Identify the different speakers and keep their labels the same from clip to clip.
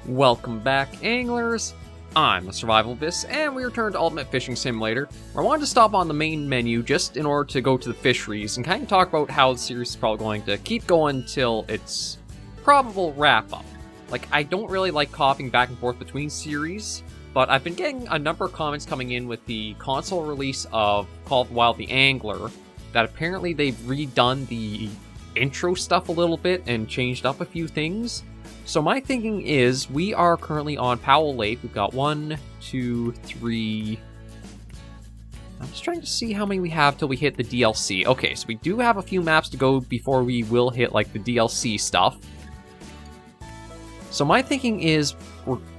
Speaker 1: Welcome back, anglers! I'm theSurvivalVis, and we return to Ultimate Fishing Simulator, where I wanted to stop on the main menu just in order to go to the fisheries and kind of talk about how the series is probably going to keep going till its probable wrap-up. Like, I don't really like hopping back and forth between series, but I've been getting a number of comments coming in with the console release of Call of the Wild the Angler, that apparently they've redone the intro stuff a little bit and changed up a few things. So my thinking is, we are currently on Powell Lake. We've got 1, 2, 3... I'm just trying to see how many we have till we hit the DLC. Okay, so we do have a few maps to go before we will hit, like, the DLC stuff. So my thinking is,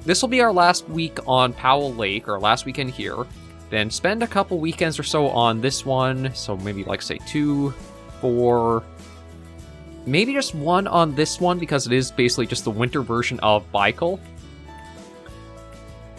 Speaker 1: this will be our last week on Powell Lake, or last weekend here. Then spend a couple weekends or so on this one. So maybe, like, say 2, 4... Maybe just 1 on this one, because it is basically just the winter version of Baikal.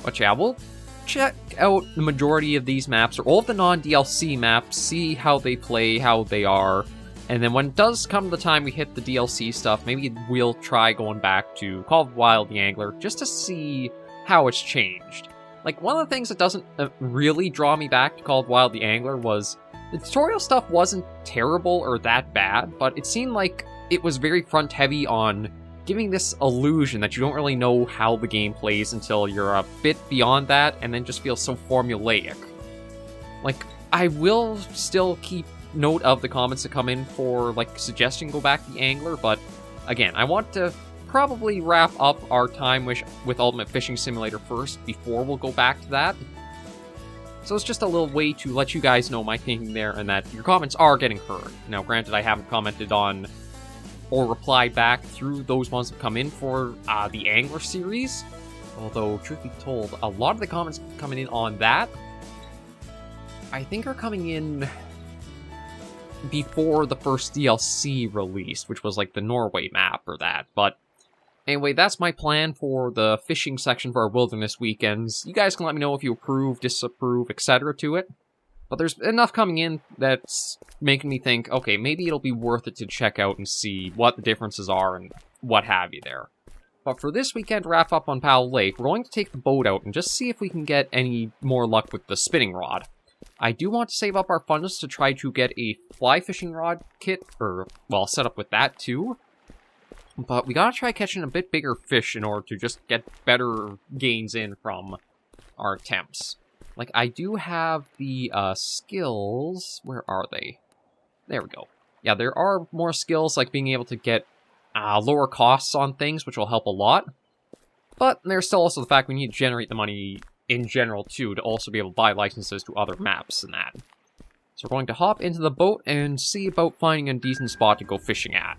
Speaker 1: But yeah, we'll check out the majority of these maps, or all of the non-DLC maps, see how they play, how they are. And then when it does come to the time we hit the DLC stuff, maybe we'll try going back to Call of the Wild the Angler, just to see how it's changed. Like, one of the things that doesn't really draw me back to Call of the Wild the Angler was the tutorial stuff wasn't terrible or that bad, but it seemed like it was very front-heavy on giving this illusion that you don't really know how the game plays until you're a bit beyond that, and then just feels so formulaic. Like, I will still keep note of the comments that come in for, like, suggesting go back to the Angler, but again, I want to probably wrap up our time with Ultimate Fishing Simulator first before we'll go back to that. So it's just a little way to let you guys know my thinking there, and that your comments are getting heard. Now, granted, I haven't commented on or replied back through those ones that come in for the Angler series. Although, truth be told, a lot of the comments coming in on that, I think are coming in before the first DLC released, which was like the Norway map or that. But anyway, that's my plan for the fishing section for our wilderness weekends. You guys can let me know if you approve, disapprove, etc. to it. But there's enough coming in that's making me think, okay, maybe it'll be worth it to check out and see what the differences are and what have you there. But for this weekend wrap up on Powell Lake, we're going to take the boat out and just see if we can get any more luck with the spinning rod. I do want to save up our funds to try to get a fly fishing rod kit, or, well, set up with that too. But we gotta try catching a bit bigger fish in order to just get better gains in from our attempts. Like, I do have the skills. Where are they? There we go. Yeah, there are more skills, like being able to get lower costs on things, which will help a lot. But there's still also the fact we need to generate the money in general, too, to also be able to buy licenses to other maps and that. So we're going to hop into the boat and see about finding a decent spot to go fishing at.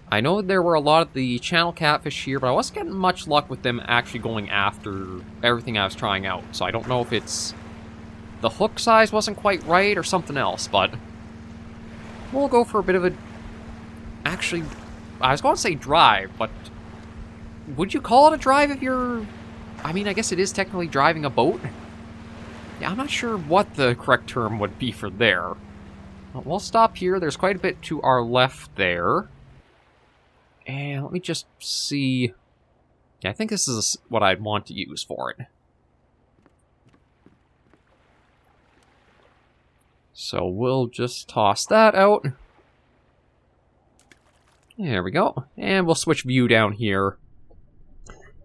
Speaker 1: I know there were a lot of the channel catfish here, but I wasn't getting much luck with them actually going after everything I was trying out. So I don't know if it's the hook size wasn't quite right or something else, but we'll go for a bit of a... Actually, I was going to say drive, but would you call it a drive if you're... I mean, I guess it is technically driving a boat. Yeah, I'm not sure what the correct term would be for there. But we'll stop here. There's quite a bit to our left there. And let me just see... Yeah, I think this is what I'd want to use for it. So we'll just toss that out. There we go. And we'll switch view down here.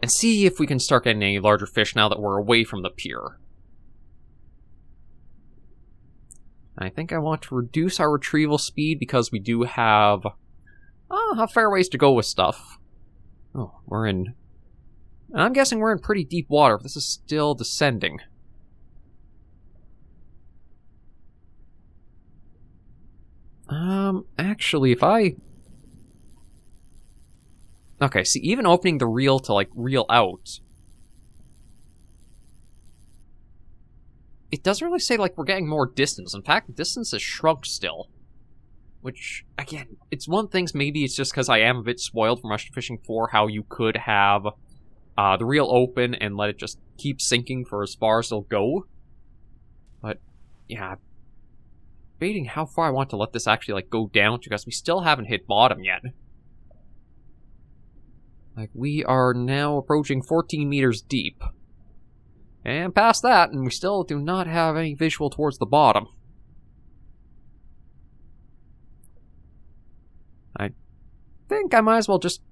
Speaker 1: And see if we can start getting any larger fish now that we're away from the pier. I think I want to reduce our retrieval speed because we do have... a fair ways to go with stuff. Oh, we're in... I'm guessing we're in pretty deep water. This is still descending. Actually, if I... Okay, see, even opening the reel to, like, reel out... It doesn't really say, like, we're getting more distance. In fact, the distance has shrunk still. Which, again, it's one thing, maybe it's just because I am a bit spoiled from Rush Fishing 4, how you could have the reel open and let it just keep sinking for as far as it'll go. But, yeah, debating how far I want to let this actually, like, go down to, because we still haven't hit bottom yet. Like, we are now approaching 14 meters deep. And past that, and we still do not have any visual towards the bottom. I think I might as well just...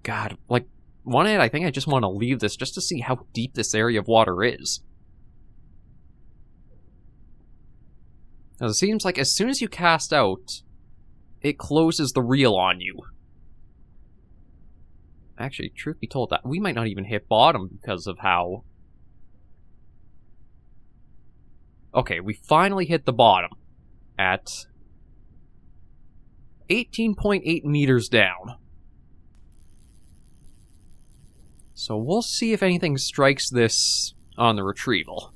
Speaker 1: God, like, one hand, I think I just want to leave this just to see how deep this area of water is. Because it seems like as soon as you cast out, it closes the reel on you. Actually, truth be told, that we might not even hit bottom because of how... Okay, we finally hit the bottom at 18.8 meters down. So we'll see if anything strikes this on the retrieval.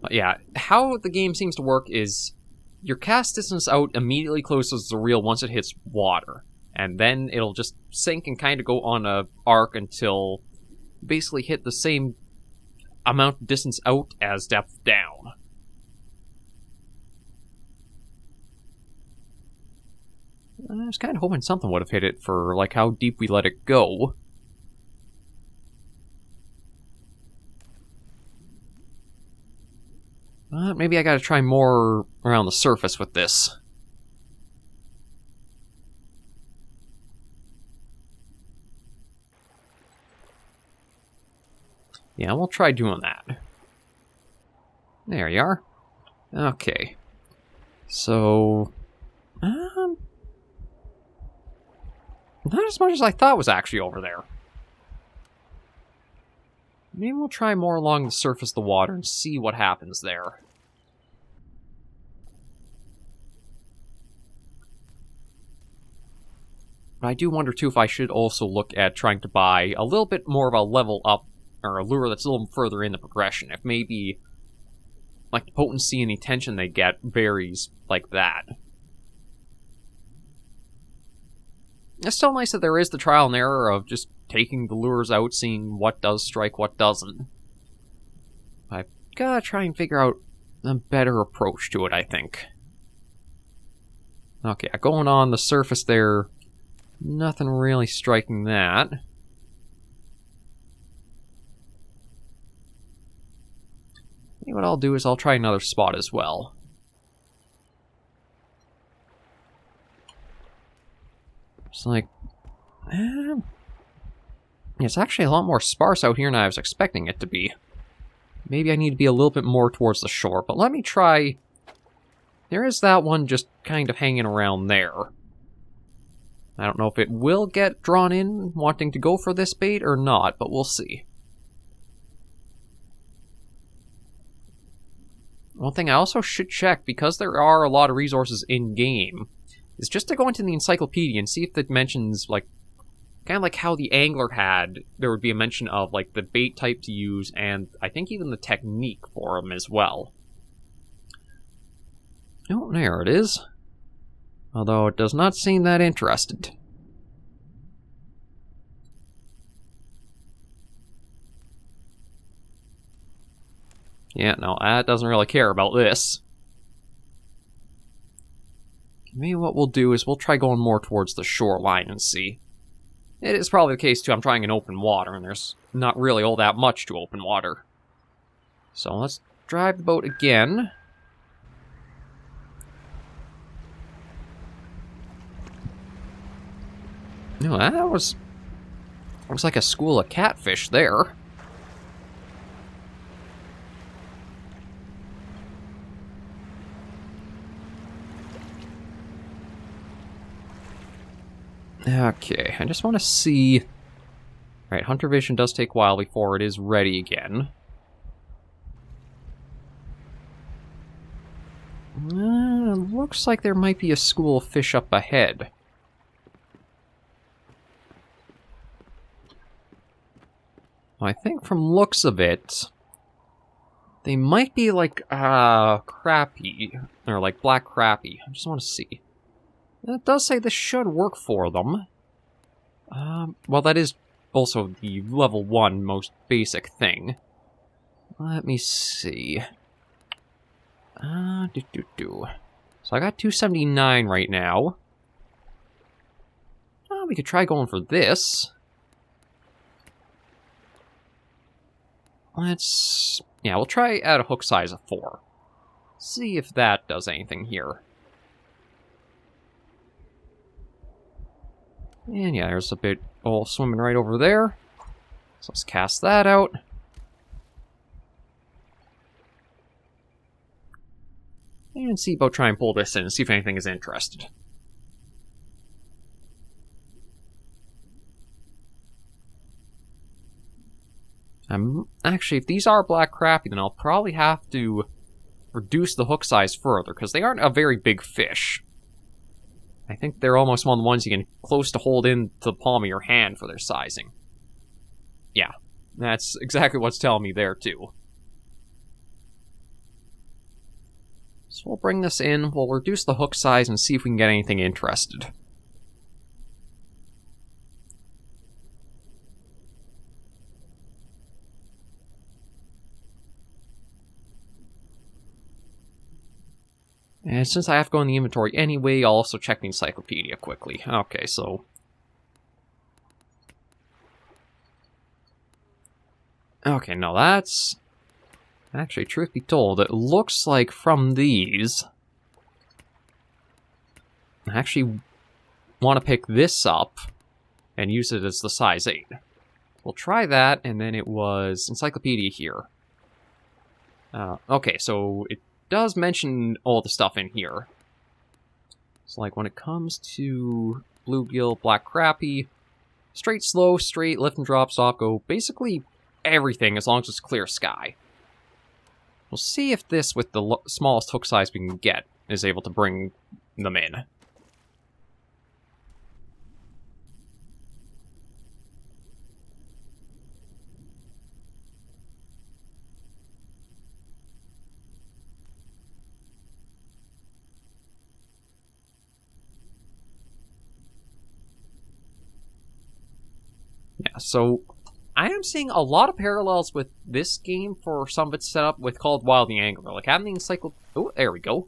Speaker 1: But yeah, how the game seems to work is your cast distance out immediately closes the reel once it hits water. And then it'll just sink and kind of go on a arc until you basically hit the same amount of distance out as depth down. I was kind of hoping something would have hit it for, like, how deep we let it go. But maybe I gotta try more around the surface with this. Yeah, we'll try doing that. There you are. Okay. So... not as much as I thought was actually over there. Maybe we'll try more along the surface of the water and see what happens there. But I do wonder, too, if I should also look at trying to buy a little bit more of a level up, or a lure that's a little further in the progression. If maybe, like, the potency and the attention they get varies like that. It's still nice that there is the trial and error of just taking the lures out, seeing what does strike, what doesn't. I've gotta try and figure out a better approach to it, I think. Okay, going on the surface there, nothing really striking that. Maybe what I'll do is I'll try another spot as well. It's like... it's actually a lot more sparse out here than I was expecting it to be. Maybe I need to be a little bit more towards the shore, but let me try... There is that one just kind of hanging around there. I don't know if it will get drawn in wanting to go for this bait or not, but we'll see. One thing I also should check, because there are a lot of resources in-game, is just to go into the encyclopedia and see if it mentions, like, kind of like how the angler had, there would be a mention of, like, the bait type to use, and I think even the technique for them as well. Oh, there it is. Although it does not seem that interested. Yeah, no, that doesn't really care about this. Maybe what we'll do is we'll try going more towards the shoreline and see. It is probably the case, too. I'm trying in open water, and there's not really all that much to open water. So let's drive the boat again. No, that was... looks like a school of catfish there. Okay, I just want to see... Right, Hunter Vision does take a while before it is ready again. Looks like there might be a school of fish up ahead. I think from looks of it, they might be like crappie, or like black crappie. I just want to see. It does say this should work for them. Well, that is also the level 1 most basic thing. Let me see. So I got 279 right now. Oh, we could try going for this. Yeah, we'll try at a hook size of 4. See if that does anything here. And yeah, there's a bit all swimming right over there. So let's cast that out. And see about trying to pull this in and see if anything is interested. Actually, if these are black crappie, then I'll probably have to reduce the hook size further, because they aren't a very big fish. I think they're almost one of the ones you can close to hold in the palm of your hand for their sizing. Yeah, that's exactly what's telling me there, too. So we'll bring this in, we'll reduce the hook size and see if we can get anything interested. And since I have to go in the inventory anyway, I'll also check the encyclopedia quickly. Okay, so... Okay, no, that's... Actually, truth be told, it looks like from these... I actually want to pick this up and use it as the size 8. We'll try that, and then it was encyclopedia here. Okay, so it does mention all the stuff in here. So, like, when it comes to bluegill, black crappie, straight, slow, straight, lift and drop, stop, go, basically everything as long as it's clear sky. We'll see if this, with the smallest hook size we can get, is able to bring them in. Yeah, so I am seeing a lot of parallels with this game for some of its setup with called Wild the Angler. Like having the encyclopedia... Oh, there we go.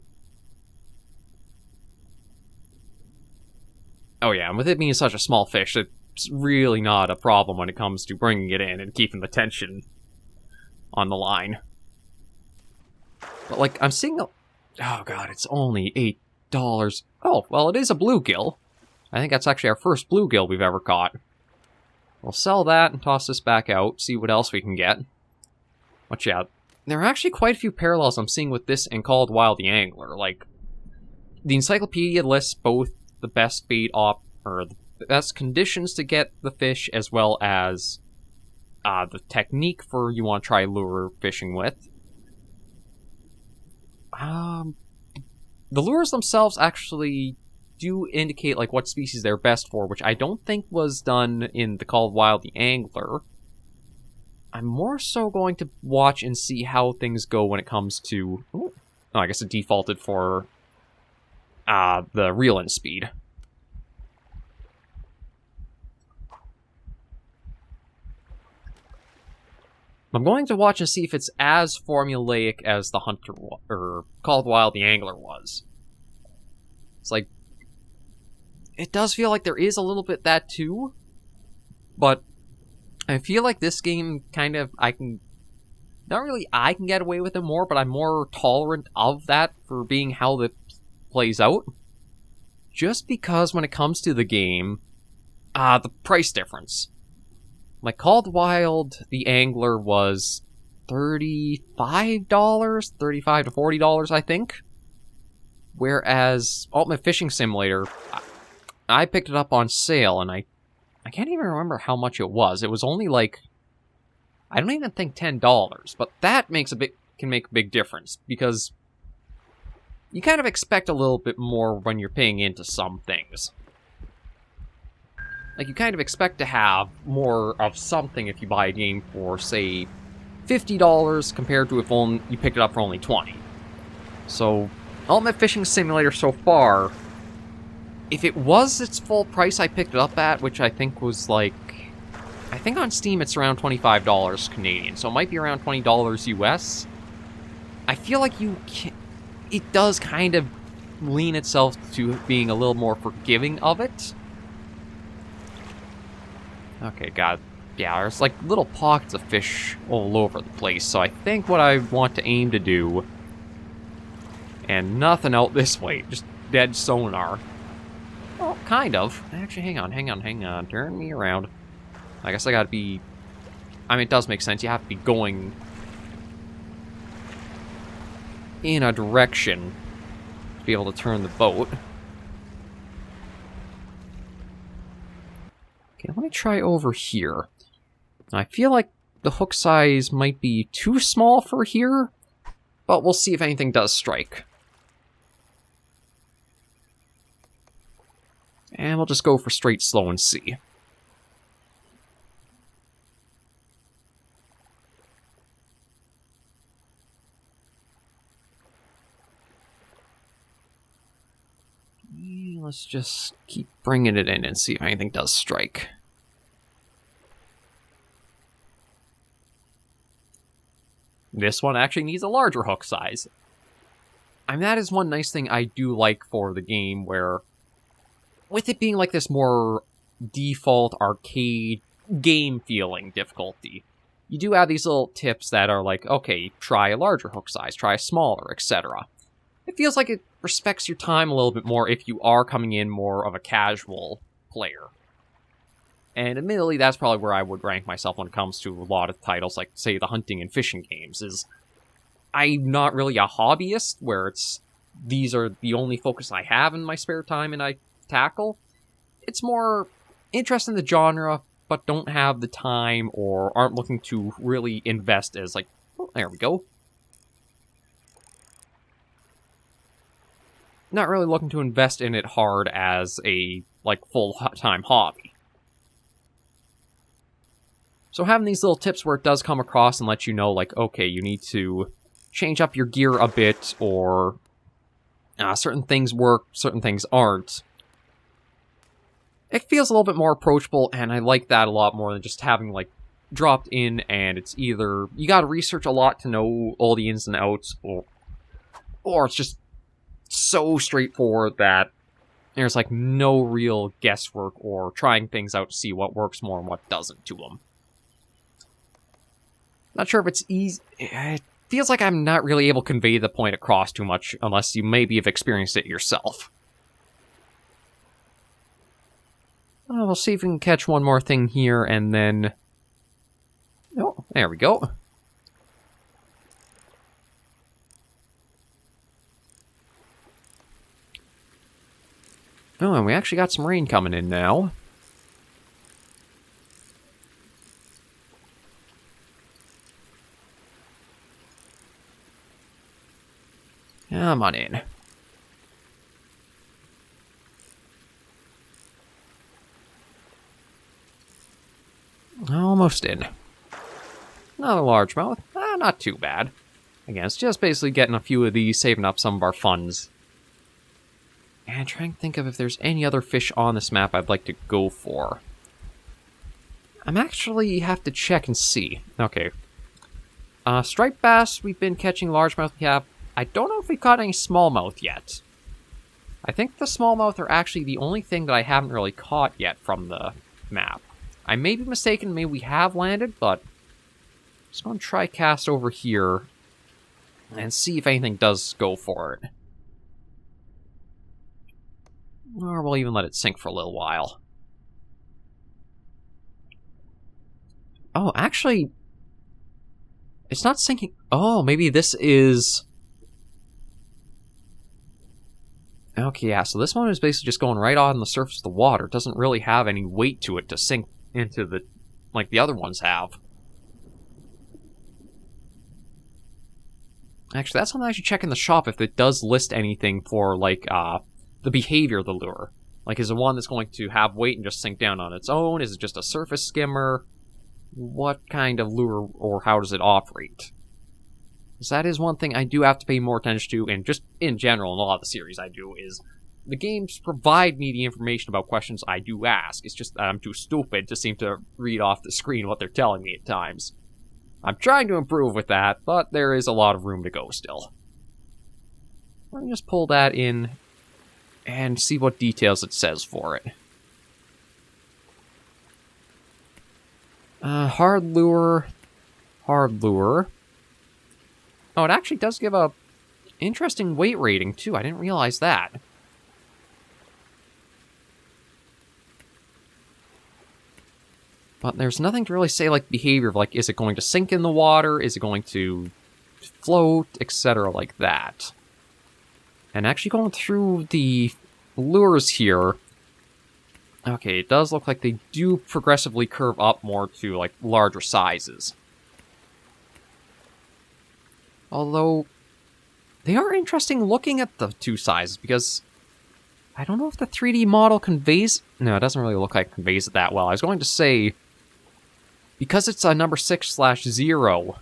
Speaker 1: Oh yeah, and with it being such a small fish, it's really not a problem when it comes to bringing it in and keeping the tension on the line. But like, I'm seeing a... Oh god, it's only $8. Oh, well, it is a bluegill. I think that's actually our first bluegill we've ever caught. We'll sell that and toss this back out, see what else we can get. Watch out. There are actually quite a few parallels I'm seeing with this and called Wild the Angler. Like, the encyclopedia lists both the best bait or the best conditions to get the fish, as well as the technique for you want to try lure fishing with. The lures themselves actually do indicate like what species they're best for, which I don't think was done in the Called Wild the Angler. I'm more so going to watch and see how things go when it comes to... Oh, I guess it defaulted for the reel-in speed. I'm going to watch and see if it's as formulaic as the Hunter or Called Wild the Angler was. It's like, it does feel like there is a little bit that too, but I feel like this game kind of, I can get away with it more, but I'm more tolerant of that for being how it plays out. Just because when it comes to the game, the price difference. Like, Called Wild the Angler was $35, $35 to $40, I think. Whereas Ultimate Fishing Simulator, I picked it up on sale, and I can't even remember how much it was. It was only like, I don't even think $10, but that can make a big difference, because you kind of expect a little bit more when you're paying into some things. Like, you kind of expect to have more of something if you buy a game for, say, $50 compared to if you picked it up for only $20. So, Ultimate Fishing Simulator so far, if it was its full price I picked it up at, which I think was like... I think on Steam it's around $25 Canadian, so it might be around $20 US. I feel like it does kind of lean itself to being a little more forgiving of it. Okay, God. Yeah, there's like little pockets of fish all over the place, so I think what I want to aim to do... And nothing out this way, just dead sonar. Well, kind of. Actually, hang on. Turn me around. I guess I gotta be... I mean, it does make sense. You have to be going in a direction to be able to turn the boat. Okay, let me try over here. I feel like the hook size might be too small for here, but we'll see if anything does strike. And we'll just go for straight slow and see. Let's just keep bringing it in and see if anything does strike. This one actually needs a larger hook size. I mean, that is one nice thing I do like for the game, where with it being like this more default arcade game feeling difficulty, you do have these little tips that are like, okay, try a larger hook size, try a smaller, etc. It feels like it respects your time a little bit more if you are coming in more of a casual player. And admittedly, that's probably where I would rank myself when it comes to a lot of titles, like, say, the hunting and fishing games, is I'm not really a hobbyist, where these are the only focus I have in my spare time and I tackle. It's more interested in the genre, but don't have the time or aren't looking to really invest as, like, oh, there we go. Not really looking to invest in it hard as a, like, full-time hobby. So having these little tips where it does come across and let you know, like, okay, you need to change up your gear a bit, or certain things work, certain things aren't. It feels a little bit more approachable, and I like that a lot more than just having, like, dropped in, and it's either you gotta research a lot to know all the ins and outs, or it's just so straightforward that there's, like, no real guesswork or trying things out to see what works more and what doesn't to them. Not sure if it's easy. It feels like I'm not really able to convey the point across too much unless you maybe have experienced it yourself. We'll see if we can catch one more thing here and then... Oh, there we go. Oh, and we actually got some rain coming in now. Come on in. Almost in. Not a largemouth. Not too bad. Again, it's just basically getting a few of these, saving up some of our funds. And trying to think of if there's any other fish on this map I'd like to go for. I'm actually have to check and see. Okay. Striped bass, we've been catching largemouth. Yeah, I don't know if we've caught any smallmouth yet. I think the smallmouth are actually the only thing that I haven't really caught yet from the map. I may be mistaken, maybe we have landed, but I'm just going to try cast over here and see if anything does go for it. Or we'll even let it sink for a little while. Oh, actually, it's not sinking. Oh, maybe this is... Okay, yeah, so this one is basically just going right on the surface of the water. It doesn't really have any weight to it to sink into the... like the other ones have. Actually, that's something I should check in the shop if it does list anything for, like, the behavior of the lure. Like, is it one that's going to have weight and just sink down on its own? Is it just a surface skimmer? What kind of lure, or how does it operate? Because that is one thing I do have to pay more attention to, and just in general, in a lot of the series I do, is the games provide me the information about questions I do ask. It's just that I'm too stupid to seem to read off the screen what they're telling me at times. I'm trying to improve with that, but there is a lot of room to go still. Let me just pull that in and see what details it says for it. Hard lure. Hard lure. Oh, it actually does give a interesting weight rating, too. I didn't realize that. But there's nothing to really say, like, behavior. Like, is it going to sink in the water? Is it going to float? Etc. like that. And actually going through the lures here... Okay, it does look like they do progressively curve up more to, like, larger sizes. Although, they are interesting looking at the two sizes, because I don't know if the 3D model conveys... No, it doesn't really look like it conveys it that well. I was going to say, because it's a number 6/0,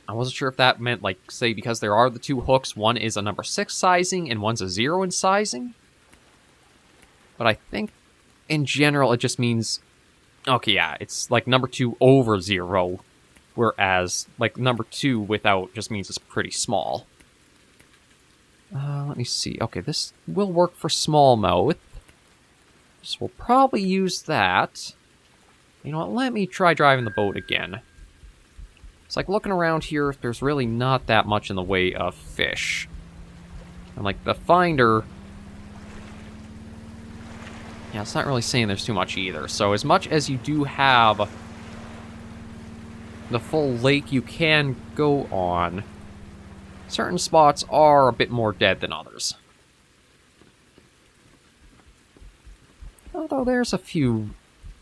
Speaker 1: I wasn't sure if that meant, like, say, because there are the two hooks, one is a number 6 sizing and one's a 0 in sizing. But I think, in general, it just means... Okay, yeah, it's like number 2 over 0, whereas, like, number 2 without just means it's pretty small. Let me see. Okay, this will work for smallmouth. So we'll probably use that. You know what, let me try driving the boat again. It's like looking around here, there's really not that much in the way of fish. And, like, the finder... Yeah, it's not really saying there's too much either. So as much as you do have the full lake you can go on, certain spots are a bit more dead than others. Although there's a few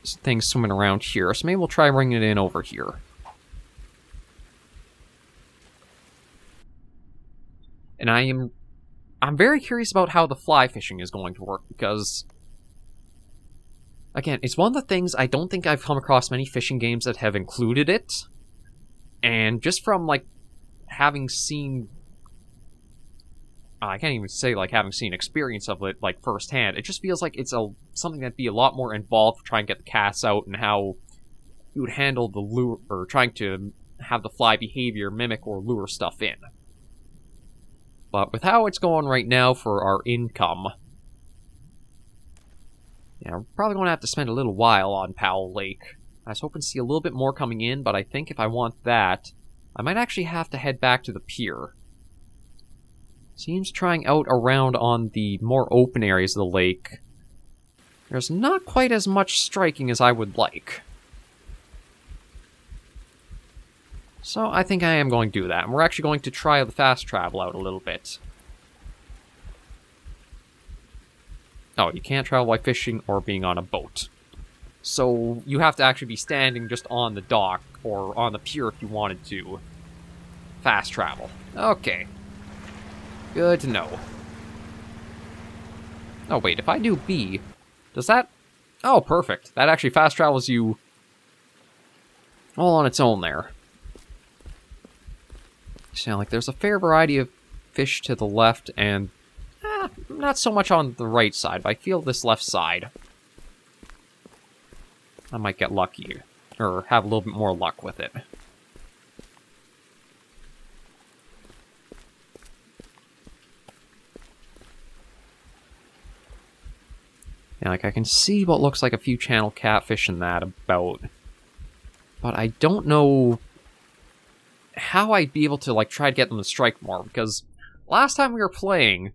Speaker 1: things swimming around here, so maybe we'll try bringing it in over here. And I'm very curious about how the fly fishing is going to work, because... Again, it's one of the things I don't think I've come across many fishing games that have included it. And just from, like, having seen... I can't even say, like, having seen experience of it, like, firsthand. It just feels like it's something that'd be a lot more involved for trying to get the casts out and how you would handle the lure, or trying to have the fly behavior mimic or lure stuff in. But with how it's going right now for our income... Yeah, we're probably going to have to spend a little while on Powell Lake. I was hoping to see a little bit more coming in, but I think if I want that, I might actually have to head back to the pier. Seems trying out around on the more open areas of the lake, there's not quite as much striking as I would like. So I think I am going to do that, and we're actually going to try the fast travel out a little bit. Oh, you can't travel by fishing or being on a boat. So you have to actually be standing just on the dock or on the pier if you wanted to fast travel. Okay. Good to know. Oh, wait, if I do B, does that... Oh, perfect. That actually fast travels you all on its own there. So, like, there's a fair variety of fish to the left and... not so much on the right side, but I feel this left side. I might get lucky, or have a little bit more luck with it. Yeah, like, I can see what looks like a few channel catfish in that about. But I don't know how I'd be able to, like, try to get them to strike more, because last time we were playing...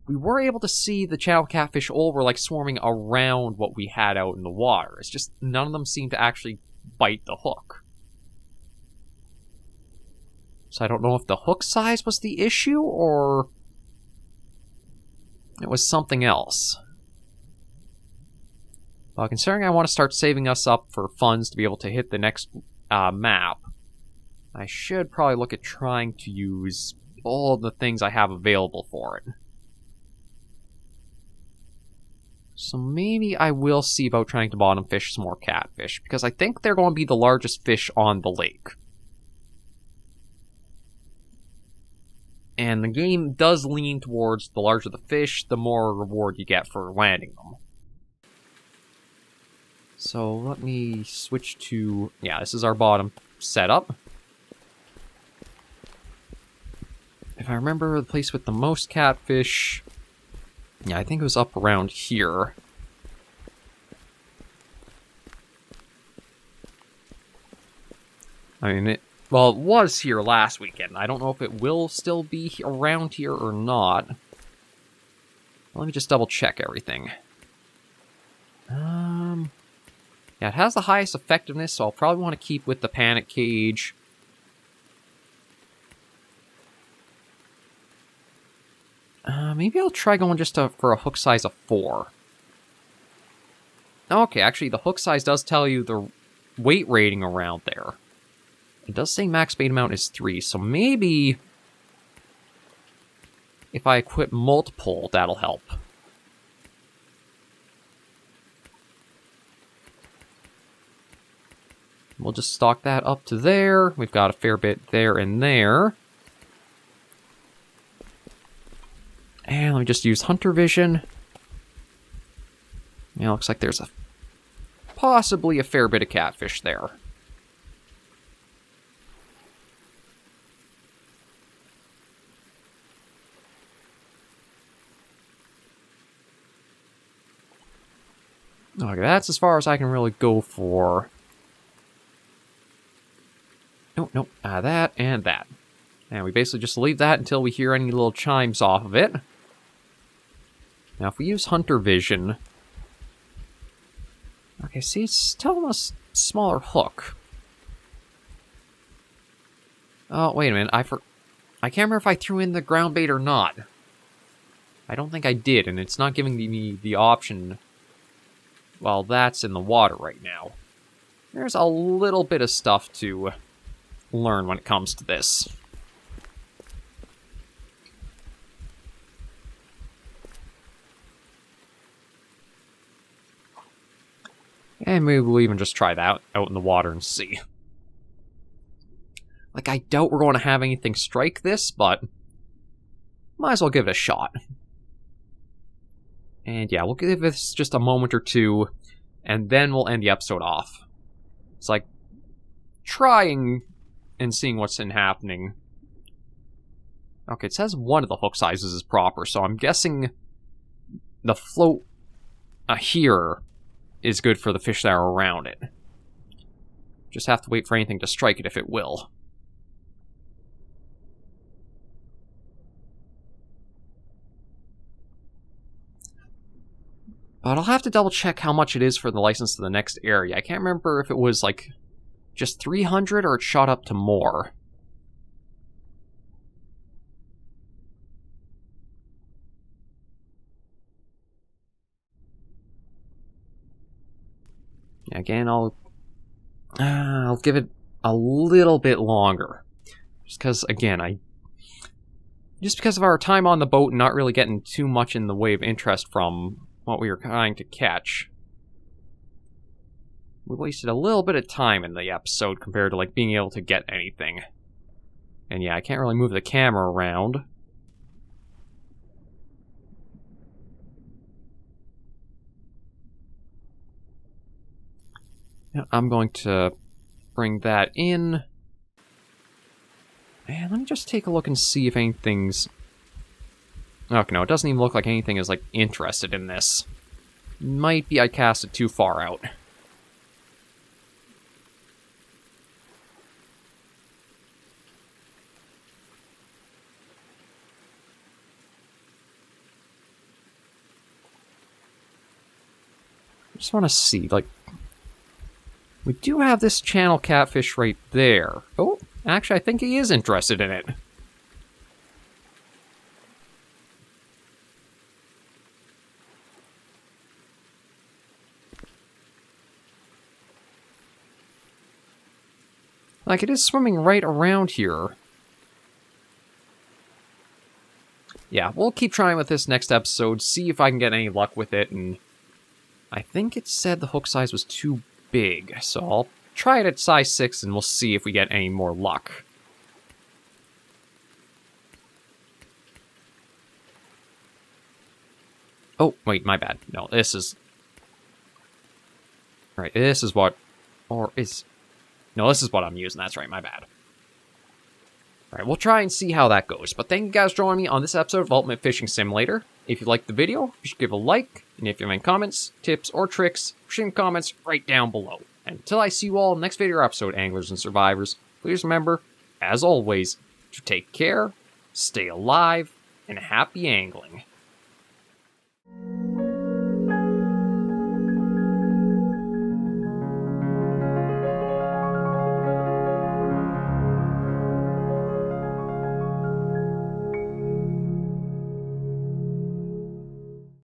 Speaker 1: we were able to see the channel catfish all were, like, swarming around what we had out in the water. It's just none of them seemed to actually bite the hook. So I don't know if the hook size was the issue, or it was something else. Well, considering I want to start saving us up for funds to be able to hit the next map, I should probably look at trying to use all of the things I have available for it. So maybe I will see about trying to bottom fish some more catfish, because I think they're going to be the largest fish on the lake. And the game does lean towards the larger the fish, the more reward you get for landing them. So let me switch to... yeah, this is our bottom setup. if I remember the place with the most catfish... Yeah, I think it was up around here. I mean, it was here last weekend. I don't know if it will still be around here or not. Let me just double check everything. Yeah, it has the highest effectiveness, so I'll probably want to keep with the panic cage. Maybe I'll try going just for a hook size of 4. Okay, actually, the hook size does tell you the weight rating around there. It does say max bait amount is 3, so maybe if I equip multiple, that'll help. We'll just stock that up to there. We've got a fair bit there and there. And let me just use Hunter Vision. Yeah, looks like there's possibly a fair bit of catfish there. Okay, that's as far as I can really go for. Nope, that and that. And we basically just leave that until we hear any little chimes off of it. Now, if we use Hunter Vision... Okay, see, it's telling us smaller hook. Oh, wait a minute, I can't remember if I threw in the ground bait or not. I don't think I did, and it's not giving me the option while that's in the water right now. There's a little bit of stuff to learn when it comes to this. And maybe we'll even just try that out in the water and see. Like, I doubt we're going to have anything strike this, but might as well give it a shot. And yeah, we'll give this just a moment or two, and then we'll end the episode off. It's like trying and seeing what's happening. Okay, it says one of the hook sizes is proper, so I'm guessing the float here is good for the fish that are around it. Just have to wait for anything to strike it if it will. But I'll have to double check how much it is for the license to the next area. I can't remember if it was like just 300 or it shot up to more. Again, I'll give it a little bit longer. Just because, again, just because of our time on the boat and not really getting too much in the way of interest from what we were trying to catch. We wasted a little bit of time in the episode compared to, like, being able to get anything. And yeah, I can't really move the camera around. I'm going to bring that in. And let me just take a look and see if anything's... Okay, no, it doesn't even look like anything is, like, interested in this. Might be I cast it too far out. I just want to see, like... We do have this channel catfish right there. Oh, actually, I think he is interested in it. Like, it is swimming right around here. Yeah, we'll keep trying with this next episode, see if I can get any luck with it, and... I think it said the hook size was too big, so I'll try it at size 6 and we'll see if we get any more luck. Oh, wait, my bad. No, this is... Right, this is what... Or is... No, this is what I'm using, that's right, my bad. Alright, we'll try and see how that goes. But thank you guys for joining me on this episode of Ultimate Fishing Simulator. If you liked the video, you should give a like. And if you have any comments, tips, or tricks, share in comments right down below. And until I see you all in the next video or episode, anglers and survivors, please remember, as always, to take care, stay alive, and happy angling.